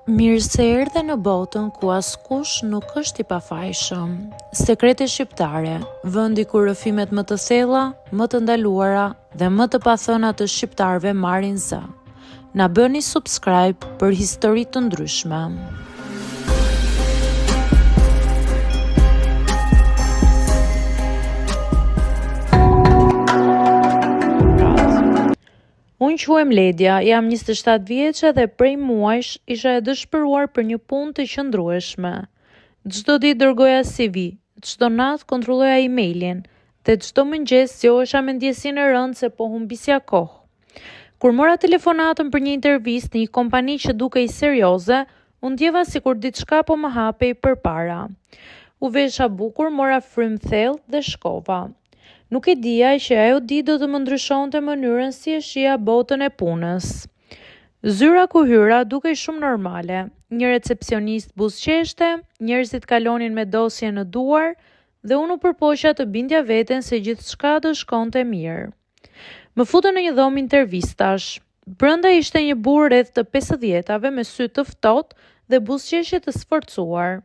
Mirë se erdhe në botën ku askush nuk është i pafajshëm. Sekrete shqiptare, vendi ku rrëfimet më të thella, më të ndaluara dhe më të pathëna të shqiptarëve marrin zë. Na bëni subscribe për histori të ndryshme. Unë quhem Ledja, jam 27 vjeçe dhe prej muajsh isha e dëshpëruar për një punë të qëndrueshme. Çdo ditë dërgoja CV, çdo natë kontrolloja emailin dhe çdo mëngjes zgjohesha me ndjesinë e rëndë se po humbisja kohë. Kur mora telefonatën për një intervistë në një kompani që dukej serioze, unë ndjeva sikur diçka po më hapej përpara. U vesha bukur, mora frymë thellë dhe shkova. Nuk e dija që ajo ditë do të më ndryshonte mënyrën si e shija botën e punës. Zyra ku hyra dukej shumë normale. Një recepcionist buzëqeshte, njerëzit kalonin me dosje në duar dhe unë u përpoqja të bindja veten se gjithçka do shkonte mirë. Më futën në një dhomë intervistash. Brenda ishte një burr rreth të 50-tave me sy të ftohtë dhe buzëqeshje të sforcuar.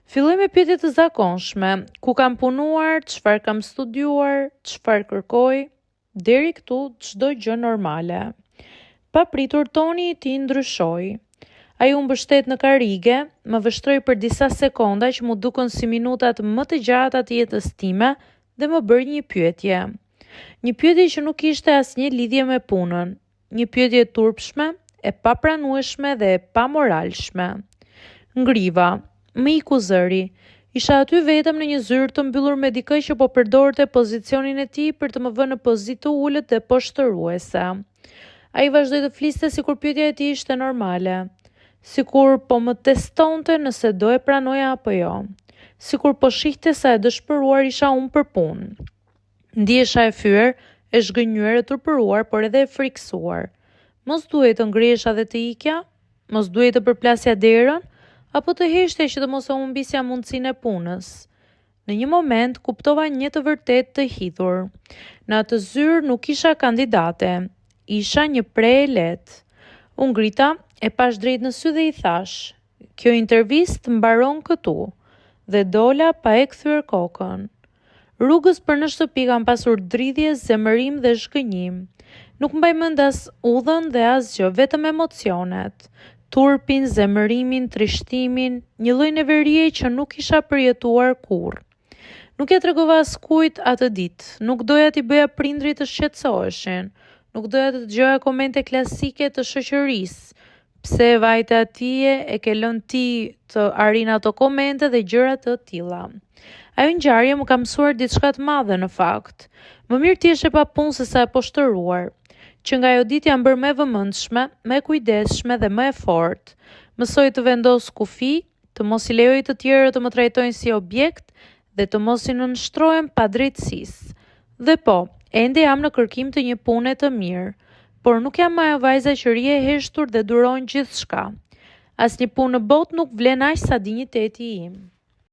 Filloj me pyetje të zakonshme, ku kam punuar, çfarë kam studiuar, çfarë kërkoj, deri këtu çdo gjë normale. Pa pritur toni i tij ndryshoi. Ai u mbështet në karrige, më vështroi për disa sekonda që mu dukën si minutat më të gjata të jetës time dhe më bëri një pyetje. Një pyetje që nuk kishte asnjë lidhje me punën, një pyetje turpshme, e papranueshme dhe e pamoralshme. Ngriva. Më iku zëri. Isha aty vetëm në një zyrë të mbyllur me dikë që po përdorte pozicionin e tij për të më vënë në pozitë të ulët dhe poshtëruese. Ai vazhdoi të fliste sikur pyetja e tij ishte normale, sikur po më testonte nëse do e pranoja apo jo, sikur po shihte sa e dëshpëruar isha unë për punë. Ndihesha e fyer, e zhgënjur, e turpëruar, por edhe e friksuar. Mos duhej të ngrihesha dhe të ikja? Mos duhej të përplasja derën? Apo të heshte që të mos e humbisja mundësinë e punës. Në një moment kuptova një të vërtet të hidhur. Në atë zyrë nuk isha kandidate, isha një pre e lehtë. Unë ngrita, e pash drejt në sy dhe i thash, kjo intervistë mbaron këtu, dhe dola pa e kthyer kokën. Rrugës për në shtëpi kam pasur dridhje, zemërim dhe zhgënjim. Nuk mbaj mend as udhën dhe as gjë, vetëm emocionet. Turpin, zemërimin, trishtimin, një lloj neverie që nuk isha përjetuar kurrë. Nuk ja tregova askujt atë ditë, nuk doja t'i bëja prindrit të shqetësoheshin, nuk doja të dëgjoja komente klasike të shoqërisë. Pse e vajte atje, e ke lënë ti të arrin ato komente dhe gjëra të tilla. Ajo ngjarje më ka mësuar diçka të madhe në fakt. Më mirë ti ishe pa punë se sa e poshtëruar. Që nga ajo ditë jam bërë më e vëmendshme, më e kujdesshme dhe më e fortë. Mësoj të vendos kufi, të mos i lejoj të tjerë të më trajtojnë si objekt dhe të mos i nënshtrohem pa drejtësisë. Dhe po, ende jam në kërkim të një pune të mirë, por nuk jam ajo vajza që rije e heshtur dhe duron gjithçka. Asnjë punë në botë nuk vlen aq sa dinjiteti im.